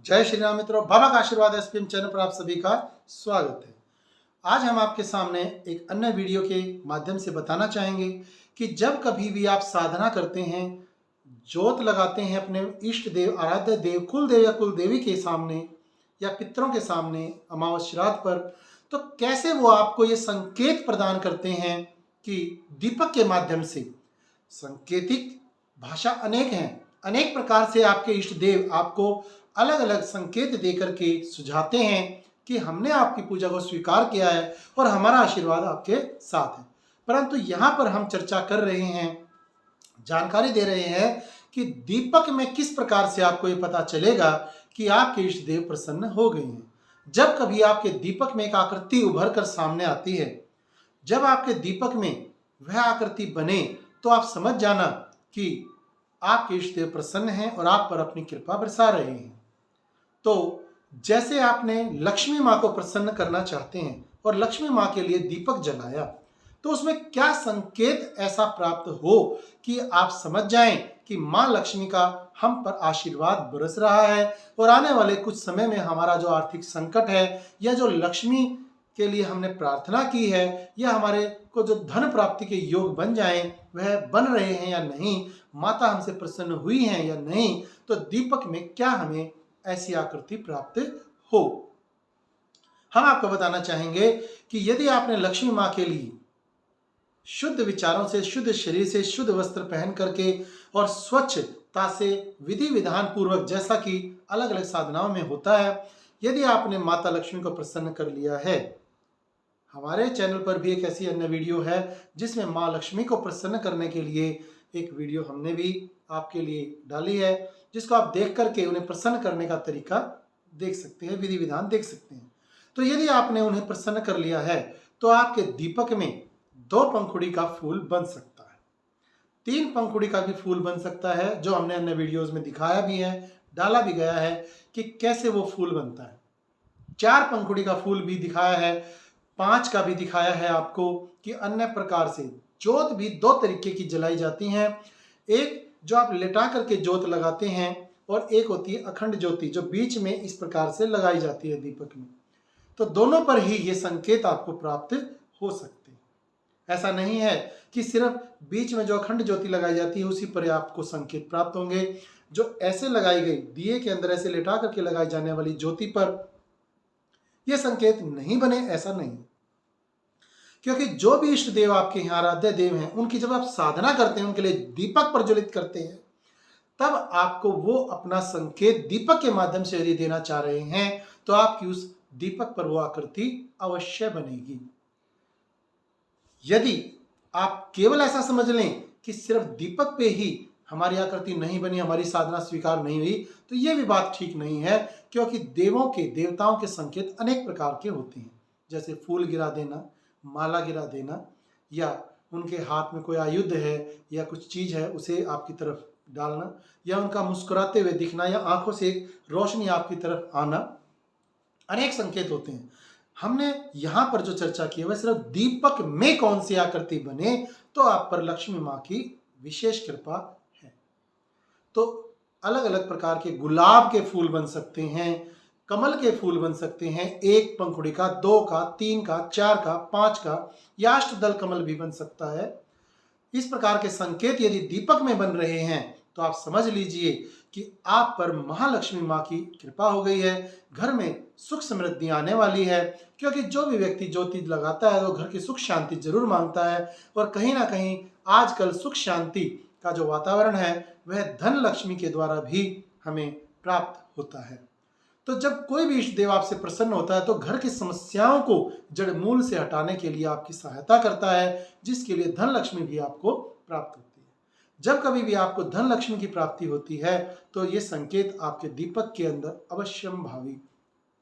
जय श्री राम मित्रों, बाबा का आशीर्वाद एसपीएम चैनल पर आप सभी का स्वागत है। आज हम आपके सामने एक अन्य वीडियो के माध्यम से बताना चाहेंगे कि जब कभी भी आप साधना करते हैं, जोत लगाते हैं अपने इष्ट देव, आराध्य देव, कुल देव या कुल देवी के सामने या पितरों के सामने अमावस श्राद्ध पर, तो कैसे वो आपको ये संकेत प्रदान करते हैं कि दीपक के माध्यम से। संकेतिक भाषा अनेक हैं, अनेक प्रकार से आपके इष्ट देव आपको अलग अलग संकेत देकर के सुझाते हैं कि हमने आपकी पूजा को स्वीकार किया है और हमारा आशीर्वाद आपके साथ है। परंतु यहाँ पर हम चर्चा कर रहे हैं, जानकारी दे रहे हैं कि दीपक में किस प्रकार से आपको ये पता चलेगा कि आपके इष्ट देव प्रसन्न हो गए हैं। जब कभी आपके दीपक में एक आकृति उभर कर सामने आती है, जब आपके दीपक में वह आकृति बने, तो आप समझ जाना कि आपके इष्ट देव प्रसन्न हैं और आप पर अपनी कृपा बरसा रहे हैं। तो जैसे आपने लक्ष्मी माँ को प्रसन्न करना चाहते हैं और लक्ष्मी माँ के लिए दीपक जलाया, तो उसमें क्या संकेत ऐसा प्राप्त हो कि आप समझ जाएं कि माँ लक्ष्मी का हम पर आशीर्वाद बरस रहा है और आने वाले कुछ समय में हमारा जो आर्थिक संकट है या जो लक्ष्मी के लिए हमने प्रार्थना की है या हमारे को जो धन प्राप्ति के योग बन जाएं, वह बन रहे हैं या नहीं, माता हमसे प्रसन्न हुई हैं या नहीं, तो दीपक में क्या हमें ऐसी आकृति प्राप्त हो। हम आपको बताना चाहेंगे कि यदि आपने लक्ष्मी माँ के लिए शुद्ध विचारों से, शुद्ध शरीर से, शुद्ध वस्त्र पहन करके और स्वच्छता से विधि विधान पूर्वक, जैसा कि अलग अलग साधनाओं में होता है, यदि आपने माता लक्ष्मी को प्रसन्न कर लिया है, हमारे चैनल पर भी एक ऐसी अन्य वीडियो है जिसमें माँ लक्ष्मी को प्रसन्न करने के लिए एक वीडियो हमने भी आपके लिए डाली है, जिसको आप देख करके उन्हें प्रसन्न करने का तरीका देख सकते हैं, विधि विधान देख सकते हैं। तो यदि आपने उन्हें प्रसन्न कर लिया है, तो आपके दीपक में 2 पंखुड़ी का फूल बन सकता है, 3 पंखुड़ी का भी फूल बन सकता है, जो हमने अन्य वीडियोज में दिखाया भी है, डाला भी गया है कि कैसे वो फूल बनता है। 4 पंखुड़ी का फूल भी दिखाया है, 5 का भी दिखाया है आपको कि अन्य प्रकार से जोत भी 2 तरीके की जलाई जाती हैं। एक जो आप लेटा करके जोत लगाते हैं और एक होती है अखंड ज्योति, जो बीच में इस प्रकार से लगाई जाती है दीपक में। तो दोनों पर ही ये संकेत आपको प्राप्त हो सकते हैं। ऐसा नहीं है कि सिर्फ बीच में जो अखंड ज्योति लगाई जाती है उसी पर आपको संकेत प्राप्त होंगे। जो ऐसे लगाई गई दिए के अंदर ऐसे लेटा करके लगाई जाने वाली ज्योति पर ये संकेत नहीं बने, ऐसा नहीं। क्योंकि जो भी इष्ट देव आपके यहाँ आराध्य देव हैं, उनकी जब आप साधना करते हैं, उनके लिए दीपक प्रज्वलित करते हैं, तब आपको वो अपना संकेत दीपक के माध्यम से यदि देना चाह रहे हैं, तो आपकी उस दीपक पर वो आकृति अवश्य बनेगी। यदि आप केवल ऐसा समझ लें कि सिर्फ दीपक पे ही हमारी आकृति नहीं बनी, हमारी साधना स्वीकार नहीं हुई, तो ये भी बात ठीक नहीं है। क्योंकि देवों के, देवताओं के संकेत अनेक प्रकार के होते हैं, जैसे फूल गिरा देना, माला गिरा देना, या उनके हाथ में कोई आयुध है या कुछ चीज है उसे आपकी तरफ डालना, या उनका मुस्कुराते हुए दिखना, या आंखों से रोशनी आपकी तरफ आना, अनेक संकेत होते हैं। हमने यहाँ पर जो चर्चा की है वह सिर्फ दीपक में कौन सी आकृति बने तो आप पर लक्ष्मी माँ की विशेष कृपा है। तो अलग अलग प्रकार के गुलाब के फूल बन सकते हैं, कमल के फूल बन सकते हैं, 1 पंखुड़ी का, 2 का, 3 का, 4 का, 5 का, या अष्टदल कमल भी बन सकता है। इस प्रकार के संकेत यदि दीपक में बन रहे हैं तो आप समझ लीजिए कि आप पर महालक्ष्मी माँ की कृपा हो गई है, घर में सुख समृद्धि आने वाली है। क्योंकि जो भी व्यक्ति ज्योति लगाता है वो घर की सुख शांति जरूर मांगता है, और कहीं ना कहीं आजकल सुख शांति का जो वातावरण है वह धन लक्ष्मी के द्वारा भी हमें प्राप्त होता है। तो जब कोई भी इष्ट देव आपसे प्रसन्न होता है तो घर की समस्याओं को जड़ मूल से हटाने के लिए आपकी सहायता करता है, जिसके लिए धन लक्ष्मी भी आपको प्राप्त होती है। जब कभी भी आपको धन लक्ष्मी की प्राप्ति होती है तो ये संकेत आपके दीपक के अंदर अवश्यम भावी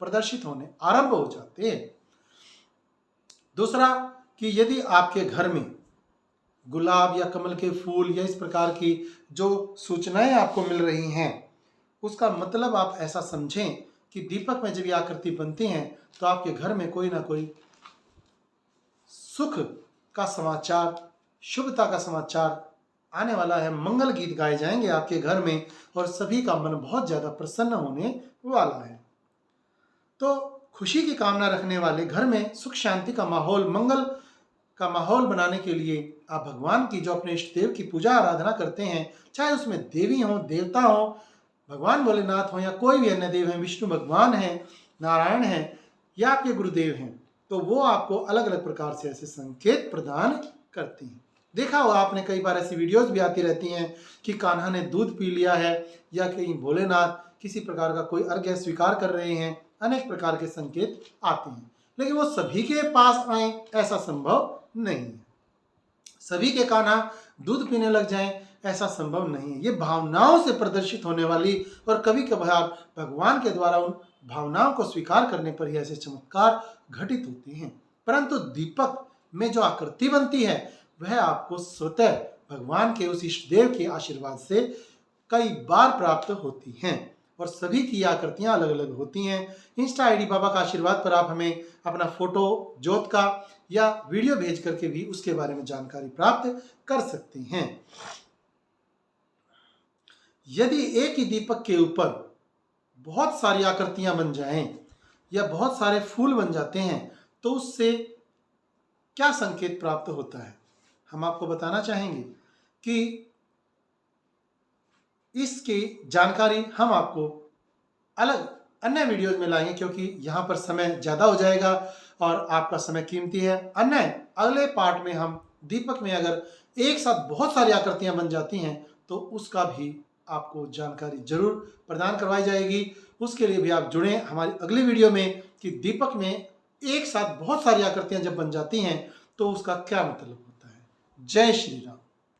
प्रदर्शित होने आरंभ हो जाते हैं। दूसरा कि यदि आपके घर में गुलाब या कमल के फूल या इस प्रकार की जो सूचनाएं आपको मिल रही हैं, उसका मतलब आप ऐसा समझें कि दीपक में जब ये आकृति बनती हैं तो आपके घर में कोई ना कोई सुख का समाचार, शुभता का समाचार आने वाला है, मंगल गीत गाए जाएंगे आपके घर में और सभी का मन बहुत ज़्यादा प्रसन्न होने वाला है। तो खुशी की कामना रखने वाले घर में सुख शांति का माहौल, मंगल का माहौल बनाने के लिए आप भगवान की जो अपने इष्ट देव की पूजा आराधना करते हैं, चाहे उसमें देवी हो, देवता हो, भगवान भोलेनाथ हो या कोई भी अन्य देव हैं, विष्णु भगवान हैं, नारायण हैं या आपके गुरुदेव हैं, तो वो आपको अलग अलग प्रकार से ऐसे संकेत प्रदान करते हैं। देखा होगा आपने, कई बार ऐसी वीडियोस भी आती रहती हैं कि कान्हा ने दूध पी लिया है या कहीं भोलेनाथ किसी प्रकार का कोई अर्घ्य स्वीकार कर रहे हैं, अनेक प्रकार के संकेत आते हैं, लेकिन वो सभी के पास आए ऐसा संभव नहीं है। सभी के कान्हा दूध पीने लग जाएं ऐसा संभव नहीं है। ये भावनाओं से प्रदर्शित होने वाली और कभी कभार भगवान के द्वारा उन भावनाओं को स्वीकार करने पर ही ऐसे चमत्कार घटित होते हैं। परंतु दीपक में जो आकृति बनती है वह आपको स्वतः भगवान के उस इष्ट देव के आशीर्वाद से कई बार प्राप्त होती हैं और सभी की आकृतियां अलग अलग होती हैं। इंस्टा आईडी बाबा का आशीर्वाद पर आप हमें अपना फोटो, जोत का या वीडियो भेज करके भी उसके बारे में जानकारी प्राप्त कर सकते हैं। यदि एक ही दीपक के ऊपर बहुत सारी आकृतियां बन जाएं या बहुत सारे फूल बन जाते हैं तो उससे क्या संकेत प्राप्त होता है, हम आपको बताना चाहेंगे कि इसकी जानकारी हम आपको अलग अन्य वीडियोज में लाएंगे, क्योंकि यहाँ पर समय ज़्यादा हो जाएगा और आपका समय कीमती है। अन्य अगले पार्ट में हम दीपक में अगर एक साथ बहुत सारी आकृतियाँ बन जाती हैं तो उसका भी आपको जानकारी जरूर प्रदान करवाई जाएगी। उसके लिए भी आप जुड़ें हमारी अगली वीडियो में कि दीपक में एक साथ बहुत सारी आकृतियाँ जब बन जाती हैं तो उसका क्या मतलब होता है। जय श्री राम।